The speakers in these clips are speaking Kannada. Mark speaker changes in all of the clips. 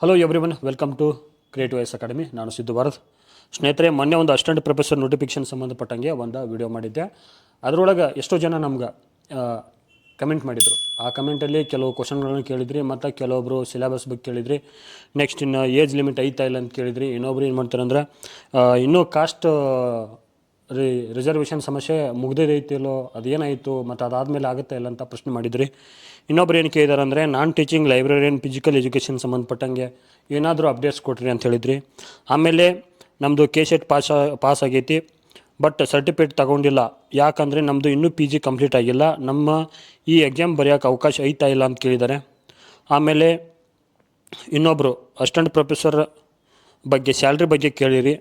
Speaker 1: Hello everyone, welcome to creative eyes academy. ನಾನು ಸಿದ್ದು ಭಾರತ್. ಸ್ನೇಹಿತರೆ, ಮೊನ್ನೆ ಒಂದು ಅಸಿಸ್ಟೆಂಟ್ ಪ್ರೊಫೆಸರ್ ನೋಟಿಫಿಕೇಶನ್ ಸಂಬಂಧಪಟ್ಟಂಗೆ ಒಂದು ವಿಡಿಯೋ ಮಾಡಿದ್ದೆ. ಅದರೊಳಗೆ ಎಷ್ಟೋ ಜನ ನಮ್ಗೆ ಕಮೆಂಟ್ ಮಾಡಿದರು. ಆ ಕಮೆಂಟಲ್ಲಿ ಕೆಲವು ಕ್ವಶನ್ಗಳನ್ನು ಕೇಳಿದ್ರಿ, ಮತ್ತು ಕೆಲವೊಬ್ಬರು ಸಿಲೆಬಸ್ ಬಗ್ಗೆ ಕೇಳಿದ್ರಿ. ನೆಕ್ಸ್ಟ್ ಇನ್ನು ಏಜ್ ಲಿಮಿಟ್ ಐತಾ ಇಲ್ಲ ಅಂತ ಕೇಳಿದ್ರಿ. ಇನ್ನೊಬ್ರು ಏನು ಮಾಡ್ತಾರೆ ಅಂದ್ರೆ ಇನ್ನೂ ಕಾಸ್ಟ್ ರಿಸರ್ವೇಷನ್ ಸಮಸ್ಯೆ ಮುಗ್ದಿದೈತಿಲ್ಲೋ, ಅದೇನಾಯಿತು, ಮತ್ತು ಅದಾದಮೇಲೆ ಆಗುತ್ತಾ ಇಲ್ಲ ಅಂತ ಪ್ರಶ್ನೆ ಮಾಡಿದ್ರಿ. ಇನ್ನೊಬ್ರು ಏನು ಕೇಳಿದಾರೆ ಅಂದರೆ ನಾನ್ ಟೀಚಿಂಗ್ ಲೈಬ್ರರಿಯನ್ ಫಿಸಿಕಲ್ ಎಜುಕೇಷನ್ ಸಂಬಂಧಪಟ್ಟಂಗೆ ಏನಾದರೂ ಅಪ್ಡೇಟ್ಸ್ ಕೊಟ್ರಿ ಅಂತ ಹೇಳಿದ್ರಿ. ಆಮೇಲೆ ನಮ್ಮದು ಕೆಸೆಟ್ ಪಾಸ್ ಆಗೈತಿ, ಬಟ್ ಸರ್ಟಿಫಿಕೇಟ್ ತಗೊಂಡಿಲ್ಲ. ಯಾಕಂದರೆ ನಮ್ಮದು ಇನ್ನೂ PG ಕಂಪ್ಲೀಟ್ ಆಗಿಲ್ಲ, ನಮ್ಮ ಈ ಎಕ್ಸಾಮ್ ಬರೆಯೋಕೆ ಅವಕಾಶ ಐತಾ ಇಲ್ಲ ಅಂತ ಕೇಳಿದ್ದಾರೆ. ಆಮೇಲೆ ಇನ್ನೊಬ್ಬರು ಅಸಿಸ್ಟೆಂಟ್ ಪ್ರೊಫೆಸರ್ ಬಗ್ಗೆ ಸ್ಯಾಲ್ರಿ ಬಗ್ಗೆ ಕೇಳಿರಿ.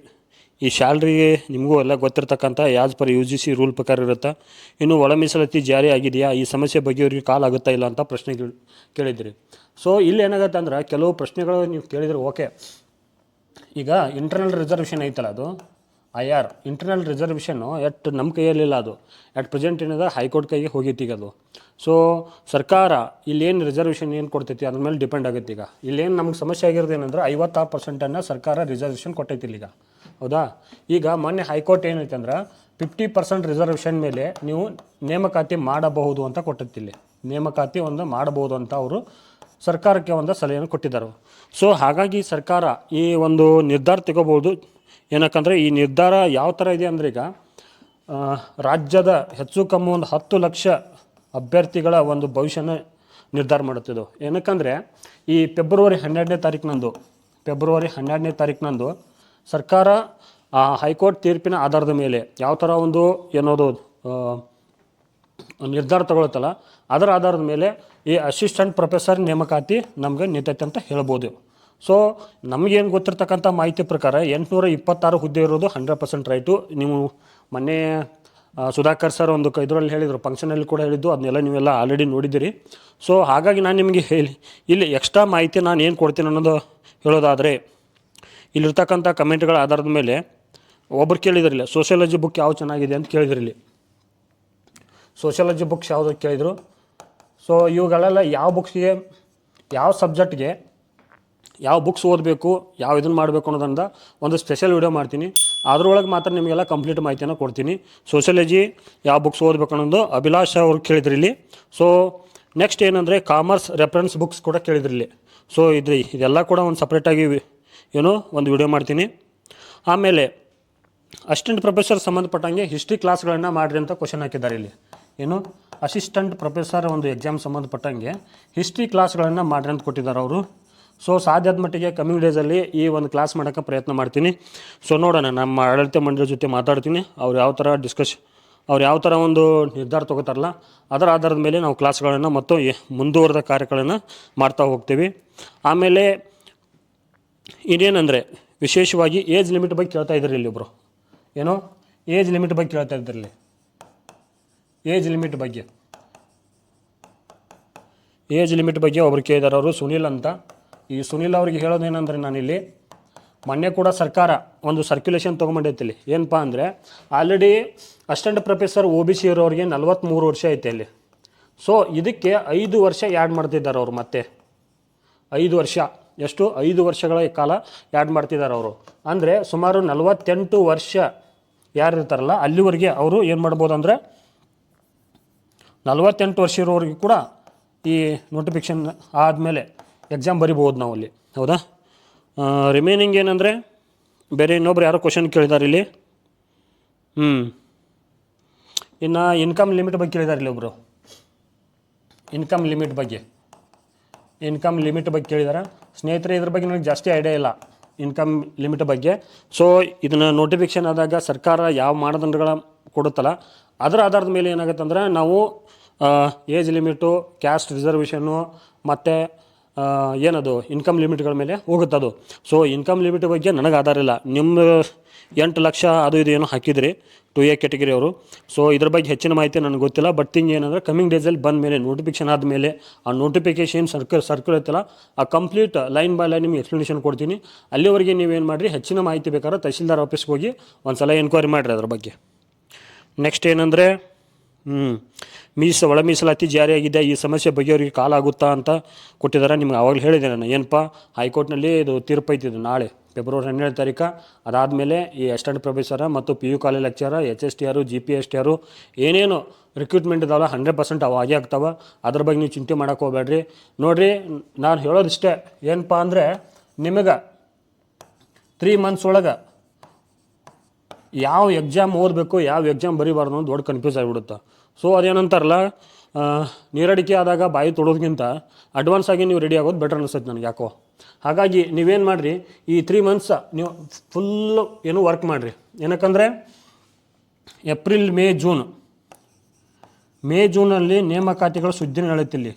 Speaker 1: ಈ ಸ್ಯಾಲ್ರಿಗೆ ನಿಮಗೂ ಎಲ್ಲ ಗೊತ್ತಿರ್ತಕ್ಕಂಥ ಆ್ಯಸ್ ಪರ್ UGC ರೂಲ್ ಪ್ರಕಾರ ಇರುತ್ತೆ. ಇನ್ನು ಒಳ ಮೀಸಲಾತಿ ಜಾರಿ ಆಗಿದೆಯಾ, ಈ ಸಮಸ್ಯೆ ಬಗ್ಗೆ ಅವ್ರಿಗೆ ಕಾಲ್ ಆಗುತ್ತಾ ಇಲ್ಲ ಅಂತ ಪ್ರಶ್ನೆ ಕೇಳಿದ್ರಿ. ಸೊ ಇಲ್ಲಿ ಏನಾಗುತ್ತೆ ಅಂದ್ರೆ ಕೆಲವು ಪ್ರಶ್ನೆಗಳು ನೀವು ಕೇಳಿದರೆ ಓಕೆ. ಈಗ ಇಂಟರ್ನಲ್ ರಿಸರ್ವೇಷನ್ ಐತಲ್ಲ, ಅದು IR ಇಂಟರ್ನಲ್ ರಿಸರ್ವೇಷನ್ನು ನಮ್ಮ ಕೈಯಲ್ಲಿಲ್ಲ. ಅದು ಪ್ರೆಸೆಂಟ್ ಏನಿದೆ ಹೈಕೋರ್ಟ್ ಕೈಗೆ ಹೋಗೈತಿ ಈಗ ಅದು. ಸೊ ಸರ್ಕಾರ ಇಲ್ಲೇನು ರಿಸರ್ವೇಷನ್ ಏನು ಕೊಡ್ತೈತಿ ಅದ್ರ ಮೇಲೆ ಡಿಪೆಂಡ್ ಆಗುತ್ತೆ. ಈಗ ಇಲ್ಲೇನು ನಮ್ಗೆ ಸಮಸ್ಯೆ ಆಗಿರೋದು ಏನಂದ್ರೆ 56% ಸರ್ಕಾರ ರಿಸರ್ವೇಷನ್ ಕೊಟ್ಟೈತಿಲ್ಲ ಈಗ, ಹೌದಾ. ಈಗ ಮೊನ್ನೆ ಹೈಕೋರ್ಟ್ ಏನೈತೆ ಅಂದ್ರೆ 50% ರಿಸರ್ವೇಷನ್ ಮೇಲೆ ನೀವು ನೇಮಕಾತಿ ಮಾಡಬಹುದು ಅಂತ ಕೊಟ್ಟೈತಿಲ್ಲಿ. ನೇಮಕಾತಿ ಒಂದು ಮಾಡಬಹುದು ಅಂತ ಅವರು ಸರ್ಕಾರಕ್ಕೆ ಒಂದು ಸಲಹೆಯನ್ನು ಕೊಟ್ಟಿದ್ದಾರೆ. ಸೊ ಹಾಗಾಗಿ ಸರ್ಕಾರ ಈ ಒಂದು ನಿರ್ಧಾರ ತಗೋಬೋದು. ಏನಕ್ಕಂದರೆ ಈ ನಿರ್ಧಾರ ಯಾವ ಥರ ಇದೆ ಅಂದರೆ, ಈಗ ರಾಜ್ಯದ ಹೆಚ್ಚು ಕಮ್ಮಿ ಒಂದು 10 ಲಕ್ಷ ಅಭ್ಯರ್ಥಿಗಳ ಒಂದು ಭವಿಷ್ಯನ ನಿರ್ಧಾರ ಮಾಡುತ್ತಿದ್ದು. ಏನಕ್ಕಂದರೆ ಈ ಫೆಬ್ರವರಿ 12ನೇ ತಾರೀಕಿನಂದು ಸರ್ಕಾರ ಹೈಕೋರ್ಟ್ ತೀರ್ಪಿನ ಆಧಾರದ ಮೇಲೆ ಯಾವ ಥರ ಒಂದು ಏನೋದು ನಿರ್ಧಾರ ತಗೊಳುತ್ತಲ್ಲ, ಅದರ ಆಧಾರದ ಮೇಲೆ ಈ ಅಸಿಸ್ಟೆಂಟ್ ಪ್ರೊಫೆಸರ್ ನೇಮಕಾತಿ ನಮಗೆ ನಿಂತೈತೆ ಅಂತ ಹೇಳ್ಬೋದು. ಸೊ ನಮಗೇನು ಗೊತ್ತಿರ್ತಕ್ಕಂಥ ಮಾಹಿತಿ ಪ್ರಕಾರ 826 ಹುದ್ದೆ ಇರೋದು 100% ರೈಟು. ನೀವು ಮೊನ್ನೆ ಸುಧಾಕರ್ ಸರ್ ಒಂದು ಇದರಲ್ಲಿ ಹೇಳಿದರು, ಫಂಕ್ಷನಲ್ಲಿ ಕೂಡ ಹೇಳಿದ್ದು, ಅದನ್ನೆಲ್ಲ ನೀವೆಲ್ಲ ಆಲ್ರೆಡಿ ನೋಡಿದ್ದೀರಿ. ಸೊ ಹಾಗಾಗಿ ನಾನು ನಿಮಗೆ ಇಲ್ಲಿ ಎಕ್ಸ್ಟ್ರಾ ಮಾಹಿತಿ ನಾನು ಏನು ಕೊಡ್ತೀನಿ ಅನ್ನೋದು ಹೇಳೋದಾದರೆ, ಇಲ್ಲಿರ್ತಕ್ಕಂಥ ಕಮೆಂಟ್ಗಳ ಆಧಾರದ ಮೇಲೆ ಒಬ್ರು ಕೇಳಿದ್ರಿಲ್ಲ ಸೋಷಿಯಾಲಜಿ ಬುಕ್ ಯಾವ ಚೆನ್ನಾಗಿದೆ ಅಂತ ಕೇಳಿದ್ರಿಲ್ಲಿ. ಸೋಷಿಯಾಲಜಿ ಬುಕ್ಸ್ ಯಾವುದಕ್ಕೆ ಕೇಳಿದರು. ಸೊ ಇವುಗಳೆಲ್ಲ ಯಾವ ಬುಕ್ಸ್ಗೆ, ಯಾವ ಸಬ್ಜೆಕ್ಟ್ಗೆ ಯಾವ ಬುಕ್ಸ್ ಓದಬೇಕು, ಯಾವ ಇದನ್ನು ಮಾಡಬೇಕು ಅನ್ನೋದ್ರಿಂದ ಒಂದು ಸ್ಪೆಷಲ್ ವಿಡಿಯೋ ಮಾಡ್ತೀನಿ. ಅದರೊಳಗೆ ಮಾತ್ರ ನಿಮಗೆಲ್ಲ ಕಂಪ್ಲೀಟ್ ಮಾಹಿತಿಯನ್ನು ಕೊಡ್ತೀನಿ. ಸೋಷಿಯಾಲಜಿ ಯಾವ ಬುಕ್ಸ್ ಓದಬೇಕು ಅನ್ನೋದು ಅಭಿಲಾಷ್ ಅವ್ರು ಕೇಳಿದ್ರಿಲ್ಲಿ. ಸೊ ನೆಕ್ಸ್ಟ್ ಏನಂದರೆ ಕಾಮರ್ಸ್ ರೆಫರೆನ್ಸ್ ಬುಕ್ಸ್ ಕೂಡ ಕೇಳಿದ್ರಿಲ್ಲಿ. ಸೊ ಇದೆಲ್ಲ ಕೂಡ ಒಂದು ಸಪ್ರೇಟಾಗಿ ಒಂದು ವಿಡಿಯೋ ಮಾಡ್ತೀನಿ. ಆಮೇಲೆ ಅಸಿಸ್ಟೆಂಟ್ ಪ್ರೊಫೆಸರ್ ಸಂಬಂಧಪಟ್ಟಂಗೆ ಹಿಸ್ಟ್ರಿ ಕ್ಲಾಸ್ಗಳನ್ನು ಮಾಡಿರಿ ಅಂತ ಕ್ವಶನ್ ಹಾಕಿದ್ದಾರೆ ಇಲ್ಲಿ. ಅಸಿಸ್ಟೆಂಟ್ ಪ್ರೊಫೆಸರ್ ಒಂದು ಎಕ್ಸಾಮ್ ಸಂಬಂಧಪಟ್ಟಂಗೆ ಹಿಸ್ಟ್ರಿ ಕ್ಲಾಸ್ಗಳನ್ನು ಮಾಡಿರಿ ಅಂತ ಕೊಟ್ಟಿದ್ದಾರೆ ಅವರು. ಸೊ ಸಾಧ್ಯದ ಮಟ್ಟಿಗೆ ಕಮ್ಮಿಂಗ್ ಡೇಸಲ್ಲಿ ಈ ಒಂದು ಕ್ಲಾಸ್ ಮಾಡೋಕ್ಕೆ ಪ್ರಯತ್ನ ಮಾಡ್ತೀನಿ. ಸೊ ನೋಡೋಣ, ನಮ್ಮ ಆಡಳಿತ ಮಂಡಳಿ ಜೊತೆ ಮಾತಾಡ್ತೀನಿ. ಅವ್ರು ಯಾವ ಥರ ಒಂದು ನಿರ್ಧಾರ ತೊಗೋತಾರಲ್ಲ, ಅದರ ಆಧಾರದ ಮೇಲೆ ನಾವು ಕ್ಲಾಸ್ಗಳನ್ನು ಮತ್ತು ಮುಂದುವರೆದ ಕಾರ್ಯಗಳನ್ನು ಮಾಡ್ತಾ ಹೋಗ್ತೀವಿ. ಆಮೇಲೆ ಇನ್ನೇನೆಂದರೆ ವಿಶೇಷವಾಗಿ ಏಜ್ ಲಿಮಿಟ್ ಬಗ್ಗೆ ಕೇಳ್ತಾ ಇದ್ರಿ ಇಲ್ಲಿ ಒಬ್ಬರು. ಏಜ್ ಲಿಮಿಟ್ ಬಗ್ಗೆ ಕೇಳ್ತಾ ಇದ್ರಲ್ಲಿ. ಏಜ್ ಲಿಮಿಟ್ ಬಗ್ಗೆ ಒಬ್ರು ಕೇಳಿದಾರೆ, ಅವರು ಸುನಿಲ್ ಅಂತ. ಈ ಸುನಿಲ್ ಅವ್ರಿಗೆ ಹೇಳೋದೇನೆಂದರೆ, ನಾನಿಲ್ಲಿ ಮೊನ್ನೆ ಕೂಡ ಸರ್ಕಾರ ಒಂದು ಸರ್ಕ್ಯುಲೇಷನ್ ತೊಗೊಂಬಂಡೈತಿಲ್ಲಿ. ಏನಪ್ಪ ಅಂದರೆ ಆಲ್ರೆಡಿ ಅಸಿಸ್ಟೆಂಟ್ ಪ್ರೊಫೆಸರ್ OBC ಇರೋರಿಗೆ 43 ವರ್ಷ ಐತೆ ಅಲ್ಲಿ. ಸೊ ಇದಕ್ಕೆ 5 ವರ್ಷ ಆ್ಯಡ್ ಮಾಡ್ತಿದ್ದಾರೆ ಅವರು. ಮತ್ತೆ 5 ವರ್ಷ, ಎಷ್ಟು 5 ವರ್ಷಗಳ ಕಾಲ ಆ್ಯಡ್ ಮಾಡ್ತಿದ್ದಾರೆ ಅವರು. ಅಂದರೆ ಸುಮಾರು 48 ವರ್ಷ ಯಾರು ಇರ್ತಾರಲ್ಲ ಅಲ್ಲಿವರೆಗೆ ಅವರು ಏನು ಮಾಡ್ಬೋದು ಅಂದರೆ 48 ವರ್ಷ ಇರೋರಿಗೆ ಕೂಡ ಈ ನೋಟಿಫಿಕೇಷನ್ ಆದಮೇಲೆ ಎಕ್ಸಾಮ್ ಬರಿಬೋದು ನಾವು ಅಲ್ಲಿ, ಹೌದಾ. ರಿಮೈನಿಂಗ್ ಏನಂದರೆ ಬೇರೆ ಇನ್ನೊಬ್ರು ಯಾರೋ ಕ್ವಶನ್ ಕೇಳಿದ್ದಾರೆ ಇಲ್ಲಿ. ಇನ್ನು ಇನ್ಕಮ್ ಲಿಮಿಟ್ ಬಗ್ಗೆ ಕೇಳಿದ್ದಾರೆ ಇಲ್ಲಿ ಒಬ್ಬರು. ಇನ್ಕಮ್ ಲಿಮಿಟ್ ಬಗ್ಗೆ ಕೇಳಿದ್ದಾರೆ. ಸ್ನೇಹಿತರೆ, ಇದ್ರ ಬಗ್ಗೆ ನನಗೆ ಜಾಸ್ತಿ ಐಡಿಯಾ ಇಲ್ಲ ಇನ್ಕಮ್ ಲಿಮಿಟ್ ಬಗ್ಗೆ. ಸೊ ಇದನ್ನು ನೋಟಿಫಿಕೇಷನ್ ಆದಾಗ ಸರ್ಕಾರ ಯಾವ ಮಾನದಂಡಗಳ ಕೊಡುತ್ತಲ್ಲ ಅದರ ಆಧಾರದ ಮೇಲೆ ಏನಾಗುತ್ತೆ ಅಂದರೆ ನಾವು ಏಜ್ ಲಿಮಿಟು, ಕ್ಯಾಸ್ಟ್ ರಿಸರ್ವೇಷನ್ನು ಮತ್ತು ಏನದು ಇನ್ಕಮ್ ಲಿಮಿಟ್ಗಳ ಮೇಲೆ ಹೋಗುತ್ತದು. ಸೊ ಇನ್ಕಮ್ ಲಿಮಿಟ್ ಬಗ್ಗೆ ನನಗೆ ಆಧಾರ ಇಲ್ಲ. ನಿಮ್ಮ 8 ಲಕ್ಷ ಅದು ಇದು ಏನೋ ಹಾಕಿದ್ರಿ 2A ಕ್ಯಾಟಗರಿ ಅವರು. ಸೊ ಇದ್ರ ಬಗ್ಗೆ ಹೆಚ್ಚಿನ ಮಾಹಿತಿ ನನಗೆ ಗೊತ್ತಿಲ್ಲ. ಬಟ್ ಥಿಂಗ್ ಏನಂದರೆ ಕಮ್ಮಿಂಗ್ ಡೇಸಲ್ಲಿ ಬಂದ ಮೇಲೆ ನೋಟಿಫಿಕೇಷನ್ ಆದಮೇಲೆ ಆ ನೋಟಿಫಿಕೇಷನ್ ಸರ್ಕಲ್ ಐತಲ್ಲ, ಆ ಕಂಪ್ಲೀಟ್ ಲೈನ್ ಬೈ ಲೈನ್ ನಿಮಗೆ ಎಕ್ಸ್ಪ್ಲನೇಷನ್ ಕೊಡ್ತೀನಿ. ಅಲ್ಲಿವರೆಗೆ ನೀವೇನು ಮಾಡಿರಿ, ಹೆಚ್ಚಿನ ಮಾಹಿತಿ ಬೇಕಾದ್ರೆ ತಹಸೀಲ್ದಾರ್ ಆಫೀಸ್ಗೆ ಹೋಗಿ ಒಂದು ಸಲ ಎನ್ಕ್ವೈರಿ ಮಾಡಿರಿ ಅದ್ರ ಬಗ್ಗೆ. ನೆಕ್ಸ್ಟ್ ಏನಂದರೆ ಒಳ ಮೀಸಲಾತಿ ಜಾರಿಯಾಗಿದೆ, ಈ ಸಮಸ್ಯೆ ಬಗೆಹರಿಗೆ ಕಾಲ ಆಗುತ್ತಾ ಅಂತ ಕೊಟ್ಟಿದ್ದಾರೆ. ನಿಮ್ಗೆ ಆವಾಗಲೇ ಹೇಳಿದೆ ನಾನು ಏನಪ್ಪ, ಹೈಕೋರ್ಟ್ನಲ್ಲಿ ಇದು ತೀರ್ಪು ಐತಿದ್ದು ನಾಳೆ ಫೆಬ್ರವರಿ 12 ತಾರೀಕು. ಅದಾದಮೇಲೆ ಈ ಅಸಿಸ್ಟೆಂಟ್ ಪ್ರೊಫೆಸರ ಮತ್ತು PU ಕಾಲೇಜ್ ಲೆಕ್ಚರ, HSTR, GPSTR ಏನೇನು ರಿಕ್ರೂಟ್ಮೆಂಟ್ ಇದಾವಲ್ಲ 100% ಅವು ಆಗೇ ಆಗ್ತಾವೆ. ಅದ್ರ ಬಗ್ಗೆ ನೀವು ಚಿಂತೆ ಮಾಡೋಕೆ ಹೋಗ್ಬೇಡ್ರಿ. ನೋಡಿರಿ, ನಾನು ಹೇಳೋದಿಷ್ಟೇ ಏನಪ್ಪ ಅಂದರೆ, ನಿಮಗೆ 3 ಮಂತ್ಸ್ ಒಳಗೆ ಯಾವ ಎಕ್ಸಾಮ್ ಓದಬೇಕು, ಯಾವ ಎಕ್ಸಾಮ್ ಬರೀಬಾರ್ದು ಅನ್ನೋದು ದೊಡ್ಡ ಕನ್ಫ್ಯೂಸ್ ಆಗಿಬಿಡುತ್ತೆ. ಸೊ ಅದೇನಂತಾರಲ್ಲ, ನೀರಡಿಕೆ ಆದಾಗ ಬಾಯಿ ತೊಡೋದಕ್ಕಿಂತ ಅಡ್ವಾನ್ಸ್ ಆಗಿ ನೀವು ರೆಡಿ ಆಗೋದು ಬೆಟರ್ ಅನಿಸುತ್ತೆ ನನಗೆ ಯಾಕೋ. ಹಾಗಾಗಿ ನೀವೇನು ಮಾಡಿರಿ, ಈ 3 ಮಂತ್ಸ್ ನೀವು ಫುಲ್ಲು ಏನು ವರ್ಕ್ ಮಾಡಿರಿ. ಏನಕ್ಕಂದರೆ ಏಪ್ರಿಲ್, ಮೇ ಜೂನಲ್ಲಿ ನೇಮಕಾತಿಗಳು ಸುದ್ದಿನ ಹೇಳುತ್ತಿಲ್ಲಿ.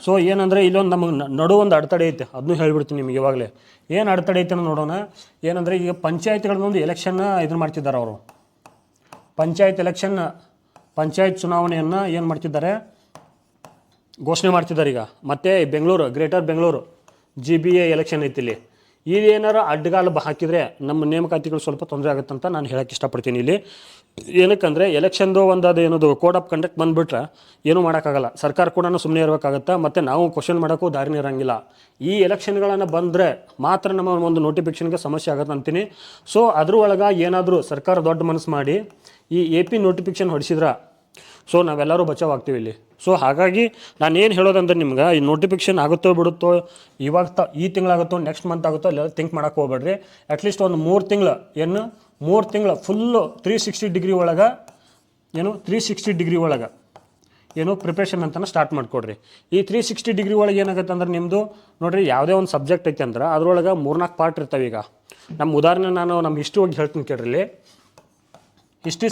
Speaker 1: ಸೊ ಏನಂದರೆ ಇಲ್ಲೊಂದು ನಮಗೆ ನಡುವೊಂದು ಅಡೆತಡೆ ಐತೆ, ಅದನ್ನೂ ಹೇಳಿಬಿಡ್ತೀನಿ ನಿಮಗೆ ಇವಾಗಲೇ. ಏನು ಅಡೆತಡೆ ಐತೆ ನೋಡೋಣ. ಏನಂದರೆ ಈಗ ಪಂಚಾಯತ್ಗಳನ್ನೊಂದು ಎಲೆಕ್ಷನ್ನ ಇದನ್ನು ಮಾಡ್ತಿದ್ದಾರೆ ಅವರು. ಪಂಚಾಯತ್ ಚುನಾವಣೆಯನ್ನು ಏನು ಮಾಡ್ತಿದ್ದಾರೆ, ಘೋಷಣೆ ಮಾಡ್ತಿದ್ದಾರೆ ಈಗ. ಮತ್ತು ಗ್ರೇಟರ್ ಬೆಂಗಳೂರು GBA ಎಲೆಕ್ಷನ್ ಐತಿ ಇಲ್ಲಿ. ಏನಾರು ಅಡ್ಡಗಾಲು ಹಾಕಿದರೆ ನಮ್ಮ ನೇಮಕಾತಿಗಳು ಸ್ವಲ್ಪ ತೊಂದರೆ ಆಗುತ್ತಂತ ನಾನು ಹೇಳೋಕ್ಕೆ ಇಷ್ಟಪಡ್ತೀನಿ ಇಲ್ಲಿ. ಏನಕ್ಕಂದರೆ ಎಲೆಕ್ಷನ್ದು ಒಂದು ಅದು ಏನದು ಕೋಡ್ ಆಫ್ ಕಂಡಕ್ಟ್ ಬಂದುಬಿಟ್ರೆ ಏನೂ ಮಾಡೋಕ್ಕಾಗಲ್ಲ. ಸರ್ಕಾರ ಕೂಡ ಸುಮ್ಮನೆ ಇರಬೇಕಾಗತ್ತೆ, ಮತ್ತು ನಾವು ಕ್ವಶನ್ ಮಾಡೋಕ್ಕೂ ದಾರಿನೇ ಇರೋಂಗಿಲ್ಲ. ಈ ಎಲೆಕ್ಷನ್ಗಳನ್ನು ಬಂದರೆ ಮಾತ್ರ ನಮ್ಮ ಒಂದು ನೋಟಿಫಿಕೇಷನ್ಗೆ ಸಮಸ್ಯೆ ಆಗುತ್ತೆ ಅಂತೀನಿ. ಸೊ ಅದ್ರೊಳಗೆ ಏನಾದರೂ ಸರ್ಕಾರ ದೊಡ್ಡ ಮನಸ್ಸು ಮಾಡಿ ಈ AP ನೋಟಿಫಿಕೇಷನ್ ಹೊಡಿಸಿದ್ರೆ ಸೊ ನಾವೆಲ್ಲರೂ ಬಚಾವಾಗ್ತೀವಿ ಇಲ್ಲಿ. ಸೊ ಹಾಗಾಗಿ ನಾನು ಏನು ಹೇಳೋದಂದ್ರೆ ನಿಮ್ಗೆ, ಈ ನೋಟಿಫಿಕೇಷನ್ ಆಗುತ್ತೋ ಬಿಡುತ್ತೋ, ಇವಾಗ ಈ ತಿಂಗಳಾಗುತ್ತೋ ನೆಕ್ಸ್ಟ್ ಮಂತ್ ಆಗುತ್ತೋ ಎಲ್ಲ ಥಿಂಕ್ ಮಾಡೋಕ್ಕೆ ಹೋಗ್ಬೇಡ್ರಿ. ಅಟ್ಲೀಸ್ಟ್ ಒಂದು 3 ತಿಂಗಳು ಫುಲ್ಲು 360 ಡಿಗ್ರಿ ಒಳಗೆ 360 ಡಿಗ್ರಿ ಒಳಗೆ ಪ್ರಿಪ್ರೇಷನ್ ಅಂತಲೇ ಸ್ಟಾರ್ಟ್ ಮಾಡಿಕೊಡ್ರಿ. ಈ 360 ಡಿಗ್ರಿ ಒಳಗೆ ಏನಾಗುತ್ತೆ ಅಂದ್ರೆ ನಿಮ್ಮದು ನೋಡಿರಿ, ಯಾವುದೇ ಒಂದು ಸಬ್ಜೆಕ್ಟ್ ಐತೆ ಅಂದ್ರೆ ಅದ್ರೊಳಗೆ 3-4 ಪಾರ್ಟ್ ಇರ್ತವೆ. ಈಗ ನಮ್ಮ ಉದಾಹರಣೆ ನಾನು ನಮ್ಮ ಹಿಸ್ಟ್ರಿ ಹೋಗಿ ಹೇಳ್ತೀನಿ ಕೇಳ್ರಿ. ಹಿಸ್ಟ್ರಿ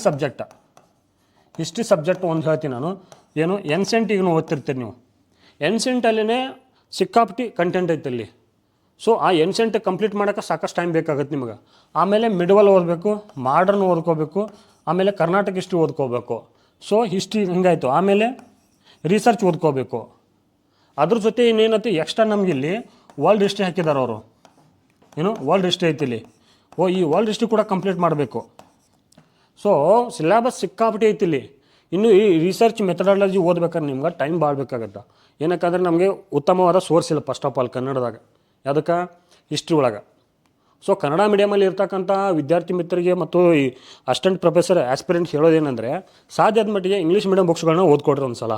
Speaker 1: ಸಬ್ಜೆಕ್ಟ್ ಒಂದು ಹೇಳ್ತೀನಿ ನಾನು. ಎನ್ಸೆಂಟ್ ಈಗ ಓದ್ತಿರ್ತೀರಿ ನೀವು. ಎನ್ಸೆಂಟಲ್ಲೇ ಸಿಕ್ಕಾಪಟ್ಟಿ ಕಂಟೆಂಟ್ ಐತೆ ಅಲ್ಲಿ. ಸೊ ಆ ಎನ್ಸೆಂಟ್ ಕಂಪ್ಲೀಟ್ ಮಾಡೋಕ್ಕೆ ಸಾಕಷ್ಟು ಟೈಮ್ ಬೇಕಾಗುತ್ತೆ ನಿಮಗೆ. ಆಮೇಲೆ ಮಿಡ್ವಲ್ ಓದಬೇಕು, ಮಾಡರ್ನ್ ಓದ್ಕೋಬೇಕು, ಆಮೇಲೆ ಕರ್ನಾಟಕ ಹಿಸ್ಟ್ರಿ ಓದ್ಕೋಬೇಕು. ಸೊ ಹಿಸ್ಟ್ರಿ ಹಿಂಗಾಯಿತು. ಆಮೇಲೆ ರಿಸರ್ಚ್ ಓದ್ಕೋಬೇಕು. ಅದ್ರ ಜೊತೆ ಇನ್ನೇನೈತಿ ಎಕ್ಸ್ಟ್ರಾ ನಮಗಿಲ್ಲಿ ವರ್ಲ್ಡ್ ಹಿಸ್ಟ್ರಿ ಹಾಕಿದ್ದಾರೆ ಅವರು. ವರ್ಲ್ಡ್ ಹಿಸ್ಟ್ರಿ ಐತಿ ಇಲ್ಲಿ. ಈ ವರ್ಲ್ಡ್ ಹಿಸ್ಟ್ರಿ ಕೂಡ ಕಂಪ್ಲೀಟ್ ಮಾಡಬೇಕು. ಸೊ ಸಿಲೆಬಸ್ ಸಿಕ್ಕಾಪಟ್ಟಿ ಐತಿ ಇಲ್ಲಿ. ಇನ್ನು ಈ ರಿಸರ್ಚ್ ಮೆಥಡಾಲಜಿ ಓದ್ಬೇಕಾದ್ರೆ ನಿಮ್ಗೆ ಟೈಮ್ ಭಾಳ ಬೇಕಾಗತ್ತೆ. ಏನಕ್ಕಂದ್ರೆ ನಮಗೆ ಉತ್ತಮವಾದ ಸೋರ್ಸ್ ಇಲ್ಲ ಫಸ್ಟ್ ಆಫ್ ಆಲ್ ಕನ್ನಡದಾಗ, ಅದಕ್ಕೆ ಹಿಸ್ಟ್ರಿ ಒಳಗೆ. ಸೊ ಕನ್ನಡ ಮೀಡಿಯಮಲ್ಲಿ ಇರ್ತಕ್ಕಂಥ ವಿದ್ಯಾರ್ಥಿ ಮಿತ್ರರಿಗೆ ಮತ್ತು ಈ ಅಸಿಸ್ಟೆಂಟ್ ಪ್ರೊಫೆಸರ್ ಆಸ್ಪಿರೆಂಟ್ ಹೇಳೋದೇನೆಂದರೆ, ಸಾಧ್ಯದ ಮಟ್ಟಿಗೆ ಇಂಗ್ಲೀಷ್ ಮೀಡಿಯಮ್ ಬುಕ್ಸ್ಗಳನ್ನ ಓದ್ಕೊಡ್ರಿ ಒಂದು ಸಲ.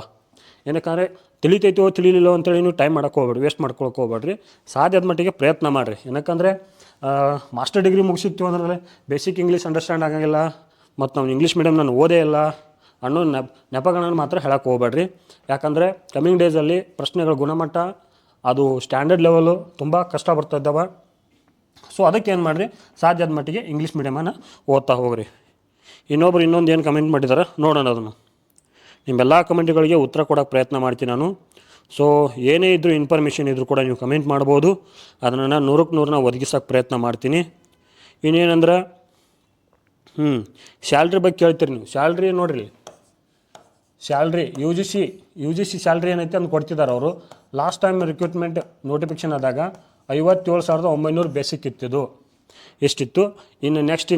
Speaker 1: ಏನಕ್ಕಂದರೆ ತಿಳಿತೈತೋ ತಿಳಿಲಿಲ್ಲೋ ಅಂತೇಳಿ ನೀವು ಟೈಮ್ ಮಾಡೋಕ್ಕೆ ಹೋಗ್ಬೇಡ್ರಿ, ವೇಸ್ಟ್ ಮಾಡ್ಕೊಳಕ್ಕೆ ಹೋಗ್ಬೇಡ್ರಿ. ಸಾಧ್ಯದ ಮಟ್ಟಿಗೆ ಪ್ರಯತ್ನ ಮಾಡಿರಿ. ಏನಕ್ಕಂದರೆ ಮಾಸ್ಟರ್ ಡಿಗ್ರಿ ಮುಗಿಸಿರ್ತೀವಿ ಅಂದ್ರೆ ಬೇಸಿಕ್ ಇಂಗ್ಲೀಷ್ ಅಂಡರ್ಸ್ಟ್ಯಾಂಡ್ ಆಗೋಂಗಿಲ್ಲ, ಮತ್ತು ನಾವು ಇಂಗ್ಲೀಷ್ ಮೀಡಿಯಮ್ ನಾನು ಓದೇ ಇಲ್ಲ ಅನ್ನೋ ನೆಪಗಳನ್ನು ಮಾತ್ರ ಹೇಳಕ್ಕೆ ಹೋಗ್ಬೇಡ್ರಿ. ಯಾಕಂದರೆ ಕಮಿಂಗ್ ಡೇಸಲ್ಲಿ ಪ್ರಶ್ನೆಗಳ ಗುಣಮಟ್ಟ ಅದು ಸ್ಟ್ಯಾಂಡರ್ಡ್ ಲೆವೆಲು ತುಂಬ ಕಷ್ಟ ಬರ್ತಾ ಇದ್ದಾವೆ. ಸೊ ಅದಕ್ಕೆ ಏನು ಮಾಡಿರಿ, ಸಾಧ್ಯದ ಮಟ್ಟಿಗೆ ಇಂಗ್ಲೀಷ್ ಮೀಡಿಯಮನ್ನು ಓದ್ತಾ ಹೋಗ್ರಿ. ಇನ್ನೊಂದು ಏನು ಕಮೆಂಟ್ ಮಾಡಿದ್ದಾರೆ ನೋಡೋಣ. ಅದನ್ನು ನಿಮ್ಮೆಲ್ಲ ಕಮೆಂಟ್ಗಳಿಗೆ ಉತ್ತರ ಕೊಡೋಕ್ಕೆ ಪ್ರಯತ್ನ ಮಾಡ್ತೀನಿ ನಾನು. ಸೊ ಏನೇ ಇದ್ದರೂ ಇನ್ಫಾರ್ಮೇಷನ್ ಇದ್ದರೂ ಕೂಡ ನೀವು ಕಮೆಂಟ್ ಮಾಡ್ಬೋದು. ಅದನ್ನು ನಾನು 100ಕ್ಕೆ 100 ಒದಗಿಸೋಕ್ಕೆ ಪ್ರಯತ್ನ ಮಾಡ್ತೀನಿ. ಇನ್ನೇನಂದ್ರೆ ಸ್ಯಾಲ್ರಿ ಬಗ್ಗೆ ಕೇಳ್ತೀರಿ ನೀವು. ಸ್ಯಾಲ್ರಿ ನೋಡಿರಿ, salary U G C salary ಏನೈತೆ ಅಂತ ಕೊಡ್ತಿದ್ದಾರೆ ಅವರು. ಲಾಸ್ಟ್ ಟೈಮ್ ರಿಕ್ರೂಟ್ಮೆಂಟ್ ನೋಟಿಫಿಕೇಷನ್ ಆದಾಗ 57,900 ಬೇಸಿಕ್ ಇತ್ತಿದ್ದು ಎಷ್ಟಿತ್ತು. ಇನ್ನು ನೆಕ್ಸ್ಟ್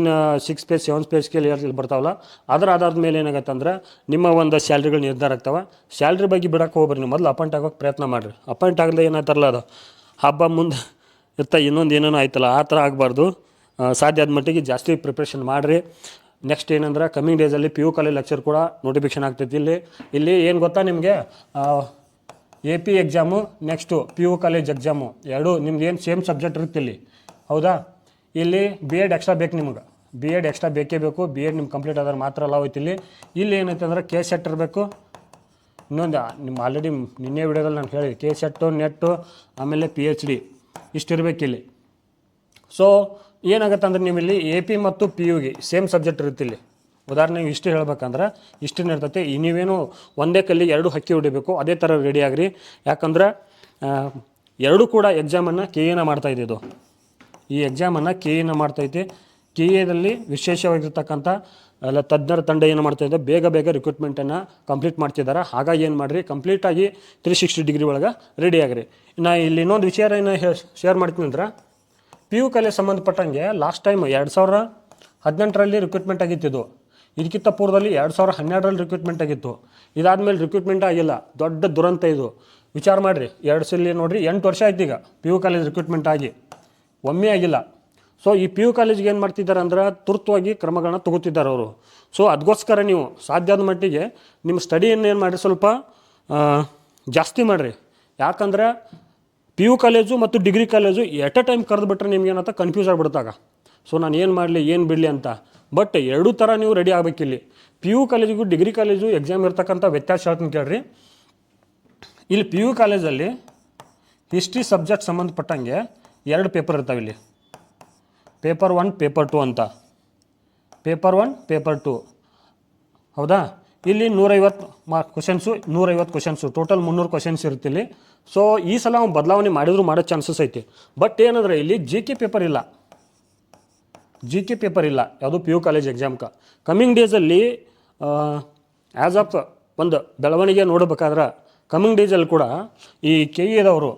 Speaker 1: 6 ಪೇ 7 ಪೇ ಸ್ಕೇಲ್ ಏರ್ಲಿ ಬರ್ತಾವಲ್ಲ, ಅದರ ಆಧಾರದ ಮೇಲೆ ಏನಾಗುತ್ತೆ ಅಂದ್ರೆ ನಿಮ್ಮ ಒಂದು ಸ್ಯಾಲ್ರಿಗಳು ನಿರ್ಧಾರ ಆಗ್ತಾವೆ. ಸ್ಯಾಲ್ರಿ ಬಗ್ಗೆ ಬಿಡೋಕ್ಕೆ ಹೋಗ್ಬರ್ರಿ, ನೀವು ಮೊದಲು ಅಪಾಯಿಂಟ್ ಆಗೋಕ್ಕೆ ಪ್ರಯತ್ನ ಮಾಡಿರಿ. ಅಪಾಯಿಂಟ್ ಆಗದೆ ಏನಾಯ್ತಾರಲ್ಲ, ಅದು ಹಬ್ಬ ಮುಂದೆ ಇನ್ನೊಂದು ಏನೇನೋ ಆಯ್ತಲ್ಲ, ಆ ಥರ ಆಗಬಾರ್ದು. ಸಾಧ್ಯ ಆದ ಮಟ್ಟಿಗೆ ಜಾಸ್ತಿ ಪ್ರಿಪ್ರೇಷನ್ ಮಾಡಿರಿ. ನೆಕ್ಸ್ಟ್ ಏನಂದ್ರೆ ಕಮ್ಮಿಂಗ್ ಡೇಸಲ್ಲಿ PU ಕಾಲೇಜ್ ಲೆಕ್ಚರ್ ಕೂಡ ನೋಟಿಫಿಕೇಷನ್ ಆಗ್ತೈತಿ. ಇಲ್ಲಿ ಏನು ಗೊತ್ತಾ ನಿಮಗೆ, AP exam next PU college exam ಎರಡೂ ನಿಮ್ದು ಏನು ಸೇಮ್ ಸಬ್ಜೆಕ್ಟ್ ಇರುತ್ತೆ ಇಲ್ಲಿ, ಹೌದಾ. ಇಲ್ಲಿ B.Ed ಎಕ್ಸ್ಟ್ರಾ ಬೇಕು ನಿಮಗೆ, B.Ed ಎಕ್ಸ್ಟ್ರಾ ಬೇಕೇ ಬೇಕು. B.Ed ನಿಮ್ಗೆ ಕಂಪ್ಲೀಟ್ ಆದ್ರೆ ಮಾತ್ರ ಅಲ್ಲ ಹೋಯ್ತು. ಇಲ್ಲಿ ಏನೈತೆ ಅಂದ್ರೆ KSET ಇರಬೇಕು. ಇನ್ನೊಂದು ನಿಮ್ಮ ಆಲ್ರೆಡಿ ನಿನ್ನೆ ವಿಡಿಯೋದಲ್ಲಿ ನಾನು ಹೇಳಿ KSET ನೆಟ್ಟು ಆಮೇಲೆ PhD ಇಷ್ಟಿರಬೇಕು ಇಲ್ಲಿ. ಸೊ ಏನಾಗುತ್ತೆ ಅಂದ್ರೆ ನೀವು ಇಲ್ಲಿ AP ಮತ್ತು PUಗೆ ಸೇಮ್ ಸಬ್ಜೆಕ್ಟ್ ಇರುತ್ತೆ ಇಲ್ಲಿ. ಉದಾಹರಣೆಗೆ ಇಷ್ಟು ಹೇಳ್ಬೇಕಂದ್ರೆ ಇಷ್ಟನ್ನು ಇರ್ತೈತೆ. ನೀವೇನು ಒಂದೇ ಕಲ್ಲಿಗೆ 2 ಹಕ್ಕಿ ಹೊಡಿಬೇಕು, ಅದೇ ಥರ ರೆಡಿ ಆಗಿರಿ. ಯಾಕಂದ್ರೆ ಎರಡೂ ಕೂಡ ಎಕ್ಸಾಮನ್ನು KA ಮಾಡ್ತಾಯಿದೆ. ಇದು ಈ ಎಕ್ಸಾಮನ್ನು KA ಮಾಡ್ತೈತೆ. KAದಲ್ಲಿ ವಿಶೇಷವಾಗಿರ್ತಕ್ಕಂಥ ಎಲ್ಲ ತಜ್ಞರ ತಂಡ ಏನು ಮಾಡ್ತಾಯಿದೆ, ಬೇಗ ರಿಕ್ರೂಟ್ಮೆಂಟನ್ನು ಕಂಪ್ಲೀಟ್ ಮಾಡ್ತಿದ್ದಾರೆ. ಹಾಗಾಗಿ ಏನು ಮಾಡಿರಿ, ಕಂಪ್ಲೀಟಾಗಿ 360 ಡಿಗ್ರಿ ಒಳಗೆ ರೆಡಿ ಆಗಿರಿ. ನಾ ಇಲ್ಲಿ ಇನ್ನೊಂದು ವಿಷಯ ಶೇರ್ ಮಾಡ್ತೀನಿ ಅಂದ್ರೆ, PU ಕಾಲೇಜ್ ಸಂಬಂಧಪಟ್ಟಂಗೆ ಲಾಸ್ಟ್ ಟೈಮ್ 2018ರಲ್ಲಿ ರಿಕ್ರೂಟ್ಮೆಂಟ್ ಆಗಿತ್ತಿದ್ದು. ಇದಕ್ಕಿಂತ ಪೂರ್ವದಲ್ಲಿ 2012ರಲ್ಲಿ ರಿಕ್ರೂಟ್ಮೆಂಟ್ ಆಗಿತ್ತು. ಇದಾದಮೇಲೆ ರಿಕ್ರೂಟ್ಮೆಂಟ್ ಆಗಿಲ್ಲ. ದೊಡ್ಡ ದುರಂತ ಇದು. ವಿಚಾರ ಮಾಡಿರಿ, 2 ಸಲ ನೋಡಿರಿ, 8 ವರ್ಷ ಆಯ್ತು ಈಗ PU ಕಾಲೇಜ್ ರಿಕ್ರೂಟ್ಮೆಂಟ್ ಆಗಿ, ಒಮ್ಮೆ ಆಗಿಲ್ಲ. ಸೊ ಈ PU ಕಾಲೇಜ್ಗೆ ಏನು ಮಾಡ್ತಿದ್ದಾರೆ ಅಂದ್ರೆ ತುರ್ತವಾಗಿ ಕ್ರಮಗಳನ್ನ ತಗೋತಿದ್ದಾರೆ ಅವರು. ಸೊ ಅದಕ್ಕೋಸ್ಕರ ನೀವು ಸಾಧ್ಯವಾದ ಮಟ್ಟಿಗೆ ನಿಮ್ಮ ಸ್ಟಡಿಯನ್ನು ಏನು ಮಾಡಿರಿ, ಸ್ವಲ್ಪ ಜಾಸ್ತಿ ಮಾಡಿರಿ. ಯಾಕಂದ್ರೆ PU ಕಾಲೇಜು ಮತ್ತು degree college at a time ಕರೆದು ಬಿಟ್ರೆ ನಿಮ್ಗೆ ಏನಂತ ಕನ್ಫ್ಯೂಸ್ ಆಗಿಬಿಡ್ತಾಗ. ಸೊ ನಾನು ಏನು ಮಾಡಲಿ, ಏನು ಬಿಡಲಿ ಅಂತ. ಬಟ್ ಎರಡೂ ಥರ ನೀವು ರೆಡಿ ಆಗಬೇಕಿಲ್ಲಿ. PU ಕಾಲೇಜಿಗೂ ಡಿಗ್ರಿ ಕಾಲೇಜು ಎಕ್ಸಾಮ್ ಇರ್ತಕ್ಕಂಥ ವ್ಯತ್ಯಾಸ ಹೇಳ್ತೀನಿ ಕೇಳ್ರಿ. ಇಲ್ಲಿ PU ಕಾಲೇಜಲ್ಲಿ ಹಿಸ್ಟ್ರಿ ಸಬ್ಜೆಕ್ಟ್ ಸಂಬಂಧಪಟ್ಟಂಗೆ 2 ಪೇಪರ್ ಇರ್ತಾವೆ ಇಲ್ಲಿ. ಪೇಪರ್ 1, ಪೇಪರ್ 2 ಅಂತ. ಪೇಪರ್ 1, ಪೇಪರ್ 2, ಹೌದಾ? ಇಲ್ಲಿ 150 ಕ್ವಶನ್ಸು, 150 ಕ್ವಶನ್ಸು, ಟೋಟಲ್ 300 ಕ್ವಶನ್ಸ್ ಇರುತ್ತೆ ಇಲ್ಲಿ. ಸೊ ಈ ಸಲ ಅವ್ನು ಬದಲಾವಣೆ ಮಾಡೋ ಚಾನ್ಸಸ್ ಐತಿ. ಬಟ್ ಏನಂದ್ರೆ ಇಲ್ಲಿ GK ಪೇಪರ್ ಇಲ್ಲ. GK ಪೇಪರ್ ಇಲ್ಲ ಯಾವುದು PU ಕಾಲೇಜ್ ಎಕ್ಸಾಮ್ಗೆ. ಕಮ್ಮಿಂಗ್ ಡೇಸಲ್ಲಿ ಆ್ಯಸ್ ಆಫ್ ಒಂದು ಬೆಳವಣಿಗೆ ನೋಡಬೇಕಾದ್ರೆ ಕಮ್ಮಿಂಗ್ ಡೇಸಲ್ಲಿ ಕೂಡ ಈ KE ದವರು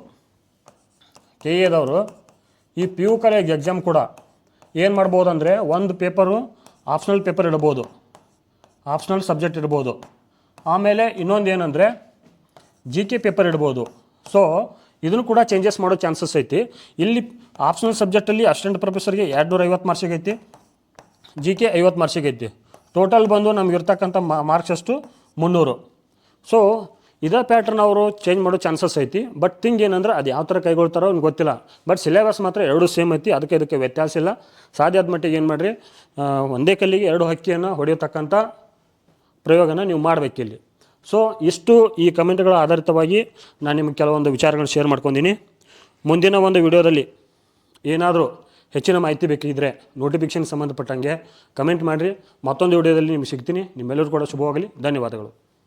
Speaker 1: ಈ PU ಕಾಲೇಜ್ ಎಕ್ಸಾಮ್ ಕೂಡ ಏನು ಮಾಡ್ಬೋದು ಅಂದರೆ, ಒಂದು ಪೇಪರು ಆಪ್ಷನಲ್ ಪೇಪರ್ ಇಡ್ಬೋದು, ಆಪ್ಷನಲ್ ಸಬ್ಜೆಕ್ಟ್ ಇಡ್ಬೋದು. ಆಮೇಲೆ ಇನ್ನೊಂದು ಏನಂದರೆ GK ಪೇಪರ್ ಇಡ್ಬೋದು. ಸೊ ಇದನ್ನು ಕೂಡ ಚೇಂಜಸ್ ಮಾಡೋ ಚಾನ್ಸಸ್ ಐತಿ. ಇಲ್ಲಿ ಆಪ್ಷನಲ್ ಸಬ್ಜೆಕ್ಟಲ್ಲಿ ಅಸಿಸ್ಟೆಂಟ್ ಪ್ರೊಫೆಸರ್ಗೆ 250 ಮಾರ್ಕ್ಸಿಗೆ ಐತಿ, GK 50 ಮಾರ್ಕ್ಸಿಗೆ ಐತಿ. ಟೋಟಲ್ ಬಂದು ನಮ್ಗೆ ಇರ್ತಕ್ಕಂಥ ಮಾರ್ಕ್ಸ್ ಅಷ್ಟು 300. ಸೊ ಇದೇ ಪ್ಯಾಟ್ರನ್ ಅವರು ಚೇಂಜ್ ಮಾಡೋ ಚಾನ್ಸಸ್ ಐತಿ. ಬಟ್ ಥಿಂಗ್ ಏನಂದ್ರೆ ಅದು ಯಾವ ಥರ ಕೈಗೊಳ್ತಾರೋ ಅವ್ನಿಗೆ ಗೊತ್ತಿಲ್ಲ. ಬಟ್ ಸಿಲೆಬಸ್ ಮಾತ್ರ 2 ಸೇಮ್ ಐತಿ, ಅದಕ್ಕೆ ಇದಕ್ಕೆ ವ್ಯತ್ಯಾಸ ಇಲ್ಲ. ಸಾಧ್ಯ ಆದ ಮಟ್ಟಿಗೆ ಏನು ಮಾಡಿರಿ, ಒಂದೇ ಕಲ್ಲಿಗೆ 2 ಹಕ್ಕಿಯನ್ನು ಹೊಡೆಯತಕ್ಕಂಥ ಪ್ರಯೋಗನ ನೀವು ಮಾಡಬೇಕಿಲ್ಲಿ. ಸೊ ಇಷ್ಟು ಈ ಕಮೆಂಟ್ಗಳ ಆಧಾರಿತವಾಗಿ ನಾನು ನಿಮಗೆ ಕೆಲವೊಂದು ವಿಚಾರಗಳನ್ನ ಶೇರ್ ಮಾಡ್ಕೊಂಡಿನಿ. ಮುಂದಿನ ಒಂದು ವಿಡಿಯೋದಲ್ಲಿ ಏನಾದರೂ ಹೆಚ್ಚಿನ ಮಾಹಿತಿ ಬೇಕಿದ್ದರೆ ನೋಟಿಫಿಕೇಷನ್ ಸಂಬಂಧಪಟ್ಟಂಗೆ ಕಮೆಂಟ್ ಮಾಡಿರಿ. ಮತ್ತೊಂದು ವಿಡಿಯೋದಲ್ಲಿ ನಿಮ್ಗೆ ಸಿಗ್ತೀನಿ. ನಿಮ್ಮೆಲ್ಲರೂ ಕೂಡ ಶುಭವಾಗಲಿ. ಧನ್ಯವಾದಗಳು.